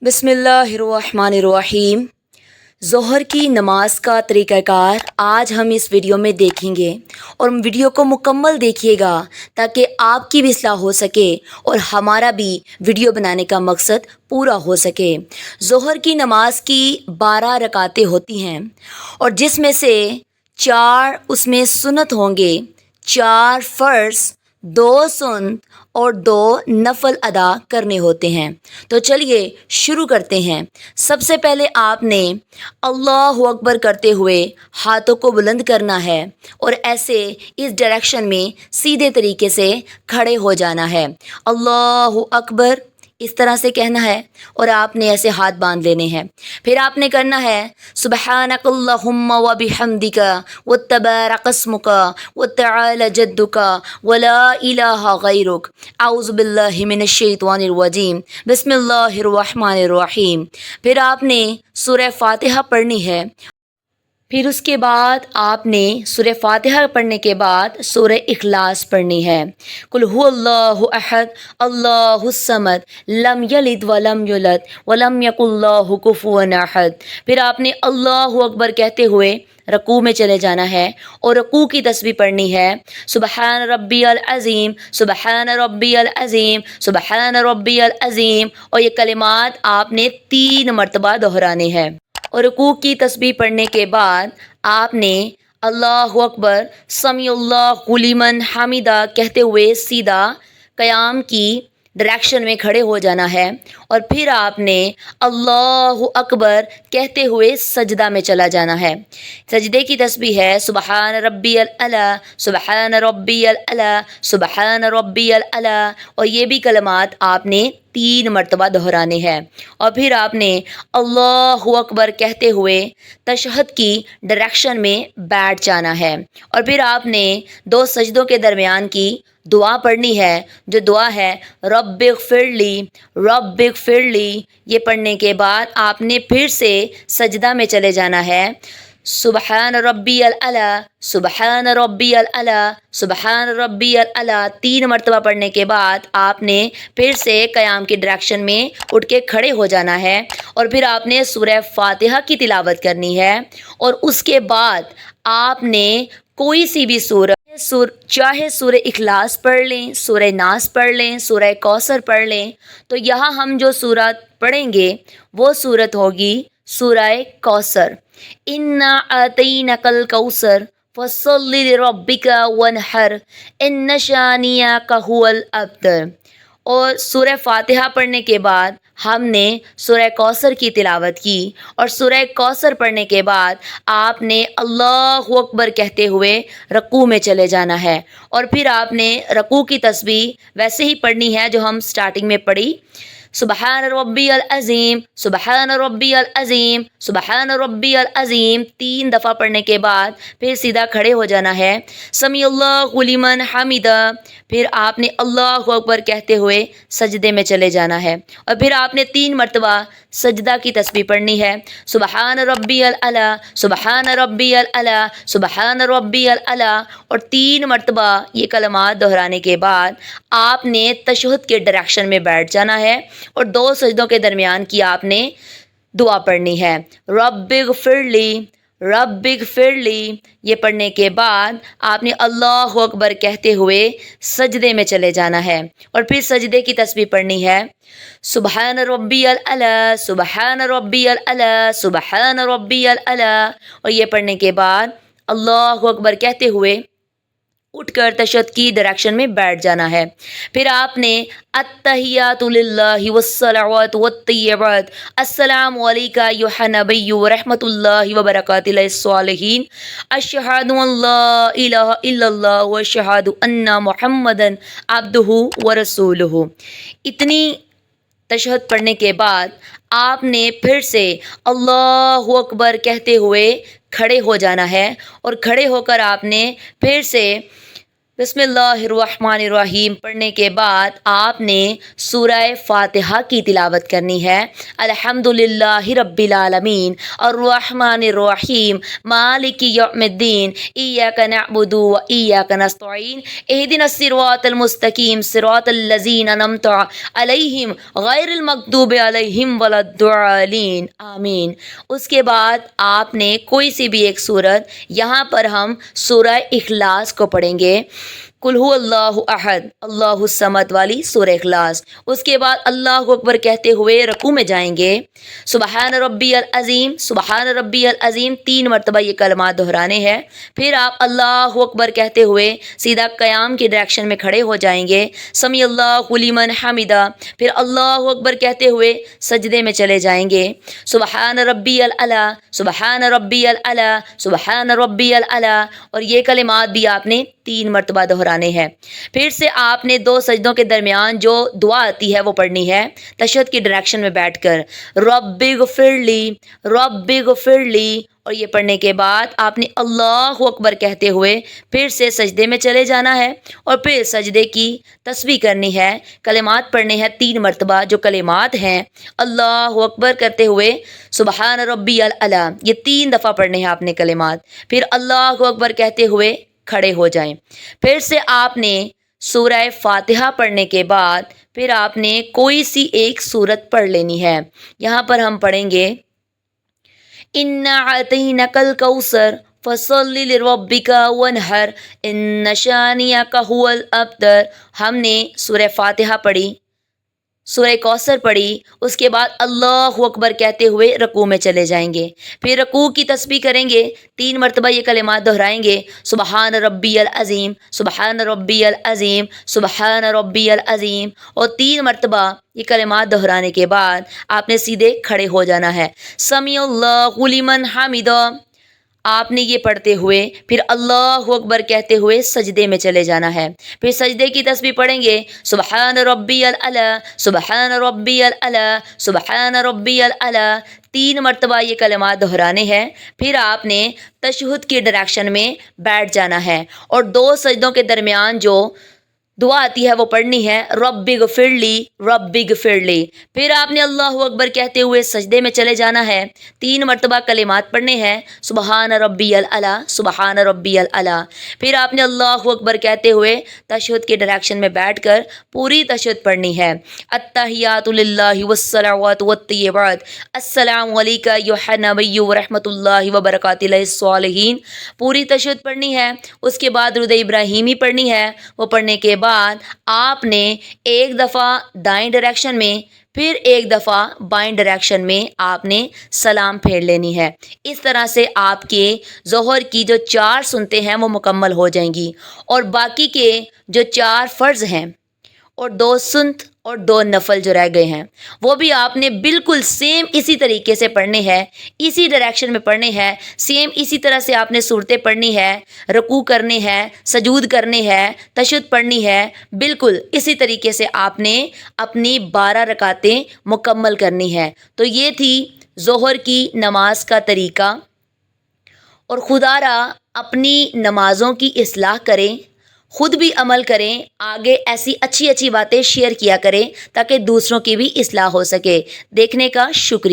बिस्मिल्लाहिर्रहमानिर्रहीम। ज़ोहर की नमाज का तरीक़ाकार आज हम इस वीडियो में देखेंगे और वीडियो को मुकम्मल देखिएगा ताकि आपकी भी इस्लाह हो सके और हमारा भी वीडियो बनाने का मकसद पूरा हो सके। ज़ोहर की नमाज की 12 रकातें होती हैं और जिसमें से 4 उसमें सुन्नत होंगे, 4 फ़र्ज़, 2 सुन्नत और 2 नफल अदा करने होते हैं। तो चलिए शुरू करते हैं। सबसे पहले आपने अल्लाहु अकबर करते हुए हाथों को बुलंद करना है और ऐसे इस डायरेक्शन में सीधे तरीके से खड़े हो जाना है। अल्लाहु अकबर इस तरह से कहना है और आपने ऐसे हाथ बांध लेने हैं। फिर आपने करना है सुब्हानकल्लाहुम्मा व बिहम्दिका व तबारक अस्मुका व तआला जद्दुका व ला इलाहा गैरुक औज़ु बिल्लाहि मिनश शैतानिर रजीम बिस्मिल्लाहिर रहमानिर रहीम। फिर आपने सूरह फातिहा पढ़नी है। फिर उसके बाद आपने सूरह फातिहा पढ़ने के बाद सूरह इखलास पढ़नी है। कुल हुवल्लाहु अहद अल्लाहुस समद लम यलिद वलम यूलद वलम यकुल लहु कुफुवन अहद। फिर आपने अल्लाहु अकबर कहते हुए रकू में चले जाना है और रकू की तस्बीह पढ़नी है। सुबहान रब्बियल अज़ीम, सुबहान रब्बियल अज़ीम, सुबहान रब्बियल अज़ीम। और ये कलिमात आपने 3 मरतबा दोहराने हैं। और रुकू की तस्बीह पढ़ने के बाद आपने अल्लाहु अकबर समीउल्लाहु लिमन हमीदा कहते हुए सीधा क़याम की डायरेक्शन में खड़े हो जाना है और फिर आपने अल्लाहु अकबर कहते हुए सजदा में चला जाना है। सजदे की तस्बीह है सुबहान रब्बियल अला, सुबहान रब्बियल अला, सुबहान रब्बियल अला। और ये भी कलमात आपने 3 मरतबा दोहराने हैं और फिर आपने अल्लाहु अकबर कहते हुए तशहद की डायरेक्शन में बैठ जाना है और फिर आपने 2 सजदों के दरमियान की दुआ पढ़नी है, जो दुआ है रब्बिग़फिरली रब्बिग़फिरली। ये पढ़ने के बाद आपने फिर से सजदा में चले जाना है। सुबहान रब्बियल अला, सुबहान रब्बियल अला, सुबहान रब्बियल अला 3 मरतबा पढ़ने के बाद आपने फिर से क़याम की डायरेक्शन में उठ के खड़े हो जाना है और फिर आपने सूरह फातिहा की तिलावत करनी है और उसके बाद आपने कोई सी भी चाहे सूरह इखलास पढ़ लें, सूरह नास पढ़ लें, सूरह कौसर पढ़ लें। तो यहाँ हम जो सूरत पढ़ेंगे वो सूरत होगी सूरह कौसर। इन्ना आतैनकल कौसर फसल्लि लिरब्बिका वनहर इन्न शानियका हुवल अब्तर। और सूरह फातिहा पढ़ने के बाद हमने सूरह कौसर की तिलावत की और सूरह कौसर पढ़ने के बाद आपने अल्लाहु अकबर कहते हुए रकू में चले जाना है और फिर आपने रकू की तस्बीह वैसे ही पढ़नी है जो हम स्टार्टिंग में पढ़ी। सुबहान रब्बियल अज़ीम, सुबहान रब्बियल अज़ीम, सुबहान रब्बियल अज़ीम 3 दफ़ा पढ़ने के बाद फिर सीधा खड़े हो जाना है। समीउल्लाहु लिमन हमीदा। फिर आपने अल्लाहु अकबर कहते हुए सजदे में चले जाना है और फिर आपने 3 मरतबा सजदा की तस्बीह पढ़नी है। सुबहान रब्बियल अला, सुबहान रब्बियल अला, सुबहान रब्बियल अला। और 3 मरतबा ये कलमात दोहराने के बाद आपने तशहुद के डायरेक्शन में बैठ जाना है और 2 सजदों के दरमियान की आपने दुआ पढ़नी है रब्बिग़फिरली रब्बिग़फिरली। ये पढ़ने के बाद आपने अल्लाहु अकबर कहते हुए सजदे में चले जाना है और फिर सजदे की तस्बीह पढ़नी है। सुबहान रब्बियल अला, सुबहान रब्बियल अला, सुबहान रब्बियल अला। और ये पढ़ने के बाद अल्लाहु अकबर कहते हुए उठकर तशहद की डायरेक्शन में बैठ जाना है। फिर आपने अत्तहियातु लिल्लाहि वस्सलावातु वत्तय्यबात अस्सलामु अलैका अय्युहन नबिय्यु व रहमतुल्लाहि व बरकातुहु लिस्सालिहीन अशहदु अल्ला इलाहा इल्लल्लाह व अशहदु अन्ना मुहम्मदन अब्दुहु व रसूलुहु। इतनी तशहद पढ़ने के बाद आपने फिर से अल्लाहु अकबर कहते हुए खड़े हो जाना है और खड़े होकर आपने फिर से बिस्मिल्लाहिर्रहमानिर्रहीम पढ़ने के बाद आपने सूरह फातिहा की तिलावत करनी है। अल्हम्दुलिल्लाहि रब्बिल आलमीन अर्रहमानिर्रहीम मालिकि यौमिद्दीन इय्याका नअबुदु व इय्याका नस्तईन इहदिनस सिरातल मुस्तकीम सिरातल लज़ीना अनअमता अलैहिम गैरिल मग़दूबि अलैहिम वलद्दालीन आमीन। उसके बाद आपने कोई सी भी एक सूरत, यहाँ पर हम सूरह इखलास को पढ़ेंगे, कुल हु अल्लाहु अहद अल्लाहु समद वाली सूरह इखलास। उसके बाद अल्लाहु अकबर कहते हुए रकू में जाएंगे। सुबहान रब्बियल अज़ीम, सुबहान रब्बियल अज़ीम 3 मरतबा ये कलमात दोहराने हैं। फिर आप अल्लाहु अकबर कहते हुए सीधा क़याम की डायरेक्शन में खड़े हो जाएंगे। समी अल्लाहु लिमन हमिदा, फिर अल्लाहु अकबर कहते हुए सजदे में चले जाएंगे। सुबहान रब्बियल अला, सुबहान रब्बियल अला, सुबहान रब्बियल अला, और ये कलिमात भी आपने 3 मरतबा दोहराने हैं। फिर से आपने 2 सजदों के दरमियान जो दुआ आती है वो पढ़नी है तशहद की डायरेक्शन में बैठकर, रब्बिगफिरली रब्बिगफिरली, और ये पढ़ने के बाद आपने अल्लाहु अकबर कहते हुए फिर से सजदे में चले जाना है और फिर सजदे की तस्बीह करनी है। कलिमात पढ़ने हैं 3 मरतबा, जो कलिमात हैं अल्लाहु अकबर करते हुए सुबहान रब्बियल अला, ये 3 दफ़ा पढ़ने हैं आपने कलिमात। फिर अल्लाहु अकबर कहते हुए खड़े हो जाएं। फिर से आपने सूरह फातिहा पढ़ने के बाद फिर आपने कोई सी एक सूरत पढ़ लेनी है। यहाँ पर हम पढ़ेंगे इन्ना अतैनकल कौसर फसल्लि लिरब्बिका वनहर इन्न शानियका हुवल अब्तर। हमने सूरह फातिहा पढ़ी, सूरह कौसर पढ़ी, उसके बाद अल्लाहु अकबर कहते हुए रकू में चले जाएंगे। फिर रकू की तस्बीह करेंगे, 3 मरतबा ये कलिमात दोहराएंगे, सुबहान रब्बियल अज़ीम, सुबहान रब्बियल अज़ीम, सुबहान रब्बियल अज़ीम, और 3 मरतबा ये कलिमात दोहराने के बाद आपने सीधे खड़े हो जाना है। समीअल्लाहु लिमन हमिदा, आपने ये पढ़ते हुए फिर अल्लाहु अकबर कहते हुए सजदे में चले जाना है। फिर सजदे की तस्बीह पढ़ेंगे, सुबहान रब्बियल अला, सुबहान रब्बियल अला, सुबहान रब्बियल अला, 3 मरतबा ये कलिमात दोहराने हैं। फिर आपने तशहुद की डायरेक्शन में बैठ जाना है और 2 सजदों के दरमियान जो दुआ आती है वो पढ़नी है, रब्बिगफिरली रब्बिगफिरली। फिर आपने अल्लाहु अकबर कहते हुए सजदे में चले जाना है। 3 मरतबा कलिमात पढ़ने हैं, सुबहान रब्बियल अला, सुबहान रब्बियल अला। फिर आपने अल्लाहु अकबर कहते हुए तशहुद के डायरेक्शन में बैठकर पूरी तशहुद पढ़नी है। अत्तहियातु लिल्लाहि वस्सलावातु वत्तय्यिबात, अस्सलामु अलैका अय्युहन नबिय्यु व रहमतुल्लाहि व बरकातुहु लिस्सालिहीन। पूरी तशहुद पढ़नी है। उसके बाद दुरूद इब्राहिमी पढ़नी है। वो पढ़ने के बाद आपने एक दफ़ा दाएं डायरेक्शन में फिर एक दफ़ा बाएं डायरेक्शन में आपने सलाम फेर लेनी है। इस तरह से आपके ज़ोहर की जो 4 सुन्नतें हैं वो मुकम्मल हो जाएंगी और बाकी के जो 4 फ़र्ज़ हैं और 2 सुन्नत और 2 नफल जो रह गए हैं वो भी आपने बिल्कुल सेम इसी तरीके से पढ़ने हैं, इसी डायरेक्शन में पढ़ने हैं। सेम इसी तरह से आपने सूरतें पढ़नी है, रुकू करने हैं, सजूद करने हैं, तशहुद पढ़नी है। बिल्कुल इसी तरीके से आपने अपनी 12 रकातें मुकम्मल करनी है। तो ये थी ज़ोहर की नमाज का तरीका। और खुदारा अपनी नमाज़ों की इस्लाह करें, खुद भी अमल करें, आगे ऐसी अच्छी अच्छी बातें शेयर किया करें ताकि दूसरों की भी इस्लाह हो सके। देखने का शुक्रिया।